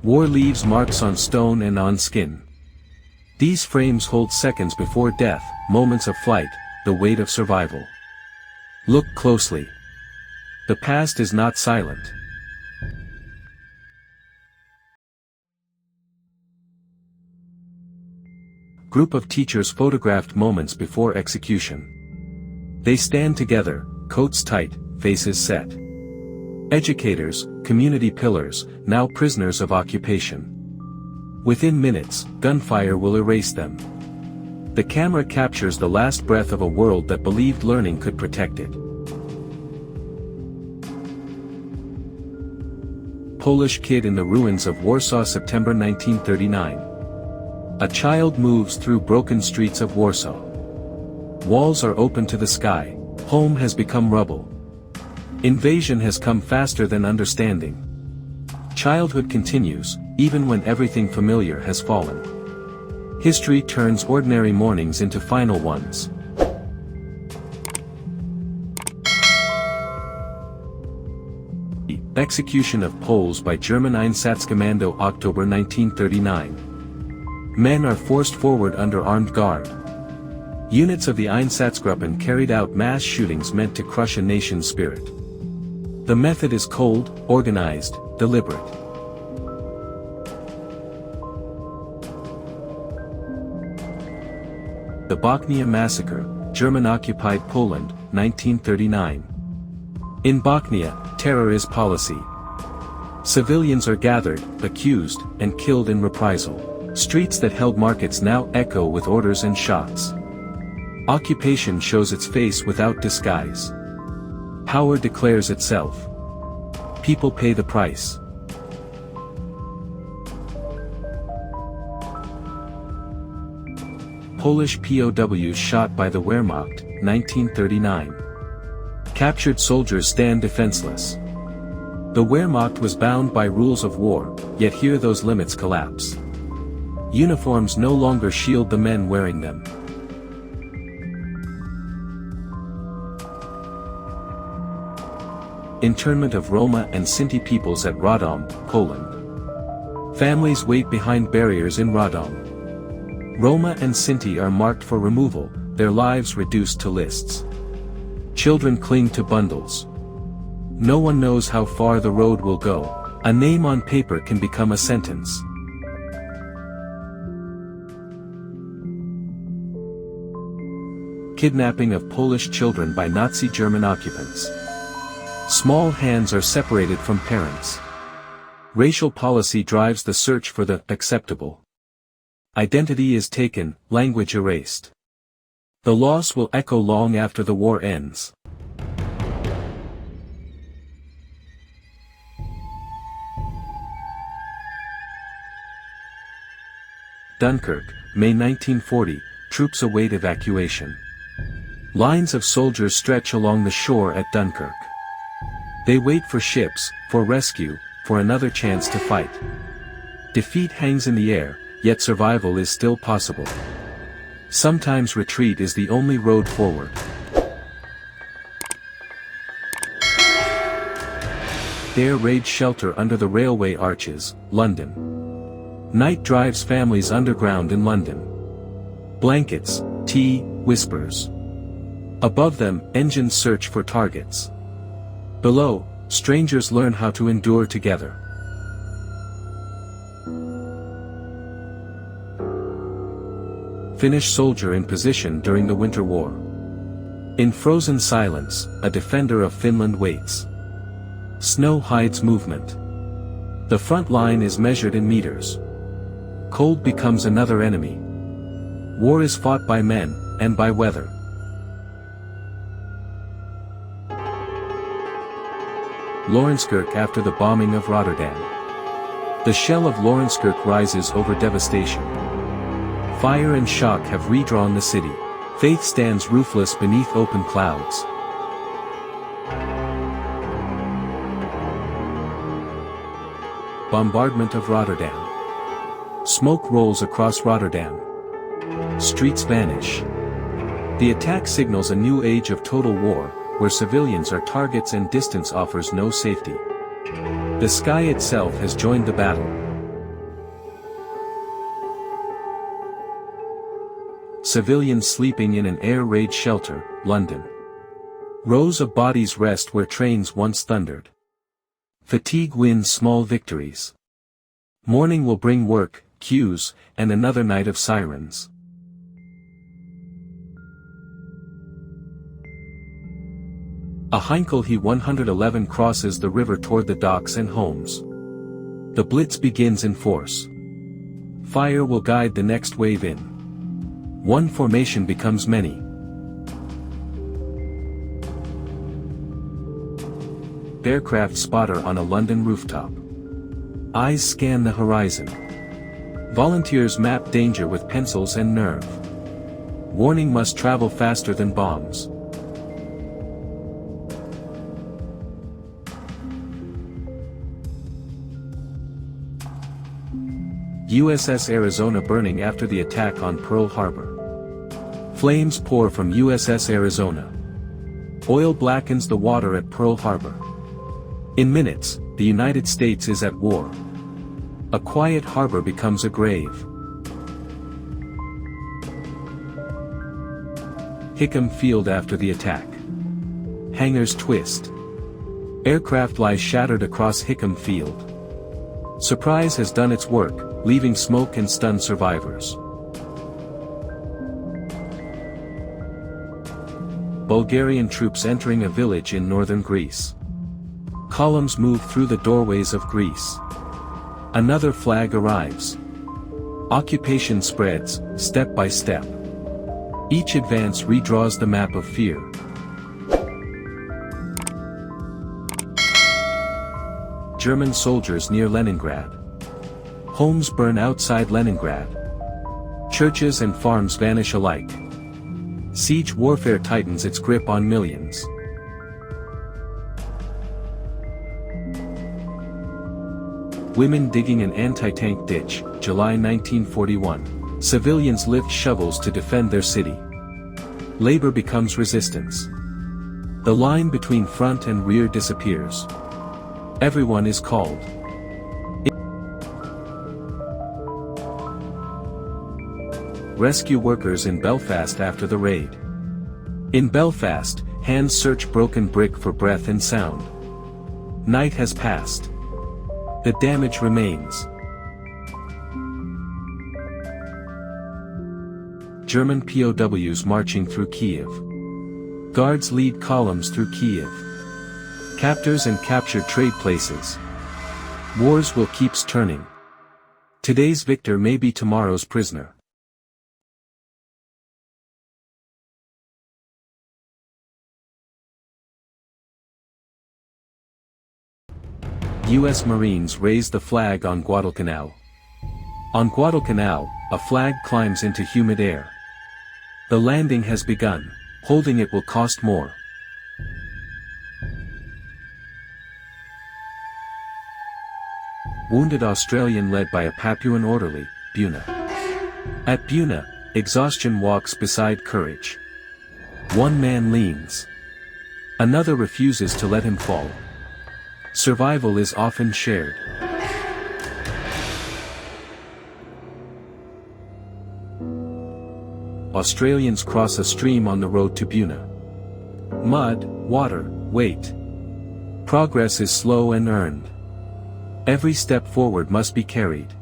War leaves marks on stone and on skin. These frames hold seconds before death, moments of flight, the weight of survival. Look closely. The past is not silent. Group of teachers photographed moments before execution. They stand together, coats tight, faces set. Educators, community pillars, now prisoners of occupation. Within minutes, gunfire will erase them. The camera captures the last breath of a world that believed learning could protect it. Polish kid in the ruins of Warsaw, September 1939. A child moves through broken streets of Warsaw. Walls are open to the sky, home has become rubble. Invasion has come faster than understanding. Childhood continues, even when everything familiar has fallen. History turns ordinary mornings into final ones. Execution of Poles by German Einsatzkommando, October 1939. Men are forced forward under armed guard. Units of the Einsatzgruppen carried out mass shootings meant to crush a nation's spirit. The method is cold, organized, deliberate. The Bochnia Massacre, German-occupied Poland, 1939. In Bochnia, terror is policy. Civilians are gathered, accused, and killed in reprisal. Streets that held markets now echo with orders and shots. Occupation shows its face without disguise. Power declares itself. People pay the price. Polish POWs shot by the Wehrmacht, 1939. Captured soldiers stand defenseless. The Wehrmacht was bound by rules of war, yet here those limits collapse. Uniforms no longer shield the men wearing them. Internment of Roma and Sinti peoples at Radom, Poland. Families wait behind barriers in Radom. Roma and Sinti are marked for removal, their lives reduced to lists. Children cling to bundles. No one knows how far the road will go. A name on paper can become a sentence. Kidnapping of Polish children by Nazi German occupants. Small hands are separated from parents. Racial policy drives the search for the acceptable. Identity is taken, language erased. The loss will echo long after the war ends. Dunkirk, May 1940, troops await evacuation. Lines of soldiers stretch along the shore at Dunkirk. They wait for ships, for rescue, for another chance to fight. Defeat hangs in the air, yet survival is still possible. Sometimes retreat is the only road forward. Air raid shelter under the railway arches, London. Night drives families underground in London. Blankets, tea, whispers. Above them, engines search for targets. Below, strangers learn how to endure together. Finnish soldier in position during the Winter War. In frozen silence, a defender of Finland waits. Snow hides movement. The front line is measured in meters. Cold becomes another enemy. War is fought by men, and by weather. Lawrencekirk after the bombing of Rotterdam. The shell of Lawrencekirk rises over devastation. Fire and shock have redrawn the city. Faith stands roofless beneath open clouds. Bombardment of Rotterdam. Smoke rolls across Rotterdam. Streets vanish. The attack signals a new age of total war, where civilians are targets and distance offers no safety. The sky itself has joined the battle. civilians sleeping in an air raid shelter, London. Rows of bodies rest where trains once thundered. Fatigue wins small victories. Morning will bring work, queues, and another night of sirens. A Heinkel He-111 crosses the river toward the docks and homes. The blitz begins in force. Fire will guide the next wave in. One formation becomes many. Aircraft spotter on a London rooftop. Eyes scan the horizon. Volunteers map danger with pencils and nerve. Warning must travel faster than bombs. USS Arizona burning after the attack on Pearl Harbor. Flames pour from USS Arizona. Oil blackens the water at Pearl Harbor. In minutes, the United States is at war. A quiet harbor becomes a grave. Hickam Field after the attack. Hangars twist. Aircraft lie shattered across Hickam Field. Surprise has done its work, leaving smoke and stunned survivors. Bulgarian troops entering a village in northern Greece. Columns move through the doorways of Greece. Another flag arrives. Occupation spreads, step by step. Each advance redraws the map of fear. German soldiers near Leningrad. Homes burn outside Leningrad. Churches and farms vanish alike. Siege warfare tightens its grip on millions. Women digging an anti-tank ditch, July 1941. Civilians lift shovels to defend their city. Labor becomes resistance. The line between front and rear disappears. Everyone is called. Rescue workers in Belfast after the raid. In Belfast, hands search broken brick for breath and sound. Night has passed. The damage remains. German POWs marching through Kiev. Guards lead columns through Kiev. Captors and captured trade places. Wars will keep turning. Today's victor may be tomorrow's prisoner. U.S. Marines raise the flag on Guadalcanal. On Guadalcanal, a flag climbs into humid air. The landing has begun. Holding it will cost more. Wounded Australian led by a Papuan orderly, Buna. At Buna, exhaustion walks beside courage. One man leans. Another refuses to let him fall. Survival is often shared. Australians cross a stream on the road to Buna. Mud, water, weight. Progress is slow and earned. Every step forward must be carried.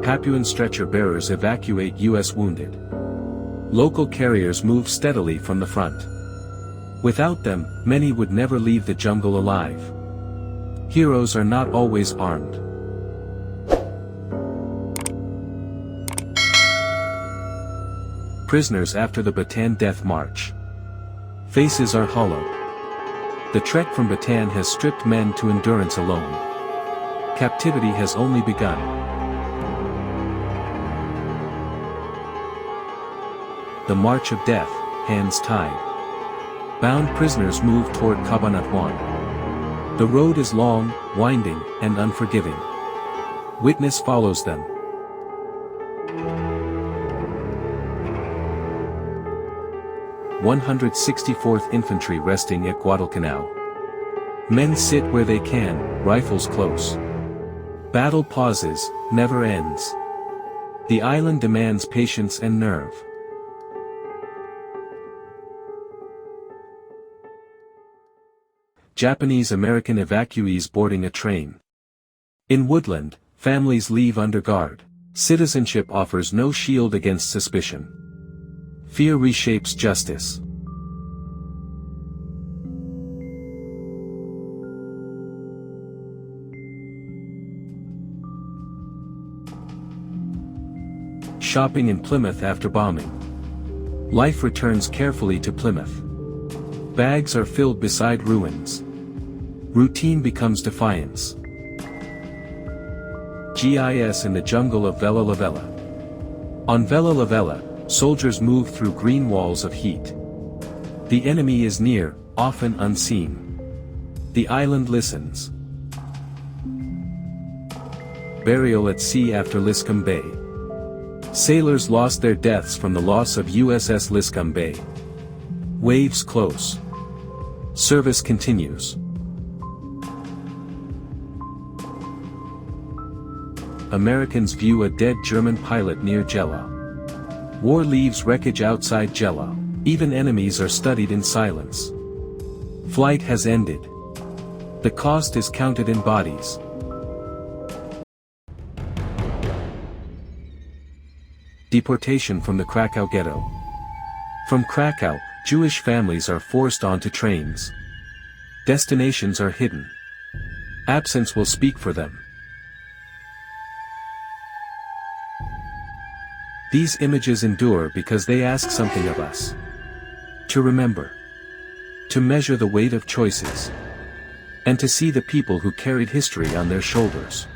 Papuan stretcher bearers evacuate U.S. wounded. Local carriers move steadily from the front. Without them, many would never leave the jungle alive. Heroes are not always armed. Prisoners after the Bataan Death March. Faces are hollow. The trek from Bataan has stripped men to endurance alone. Captivity has only begun. The March of Death, hands tied. Bound prisoners move toward Cabanatuan. The road is long, winding, and unforgiving. Witness follows them. (164th Infantry resting at Guadalcanal. Men sit where they can, rifles close. Battle pauses, never ends. The island demands patience and nerve. Japanese-American evacuees boarding a train. In Woodland, families leave under guard. Citizenship offers no shield against suspicion. Fear reshapes justice. Shopping in Plymouth after bombing. Life returns carefully to Plymouth. Bags are filled beside ruins. Routine becomes defiance. GIS in the jungle of Vella La Vella. On Vella La Vella, soldiers move through green walls of heat. The enemy is near, often unseen. The island listens. Burial at sea after Liscombe Bay. Sailors lost their deaths from the loss of USS Liscombe Bay. Waves close. Service continues. Americans view a dead German pilot near Jella. War leaves wreckage outside Jella. Even enemies are studied in silence. Flight has ended. The cost is counted in bodies. Deportation from the Krakow ghetto. From Krakow, Jewish families are forced onto trains. Destinations are hidden. Absence will speak for them. These images endure because they ask something of us. To remember. To measure the weight of choices. And to see the people who carried history on their shoulders.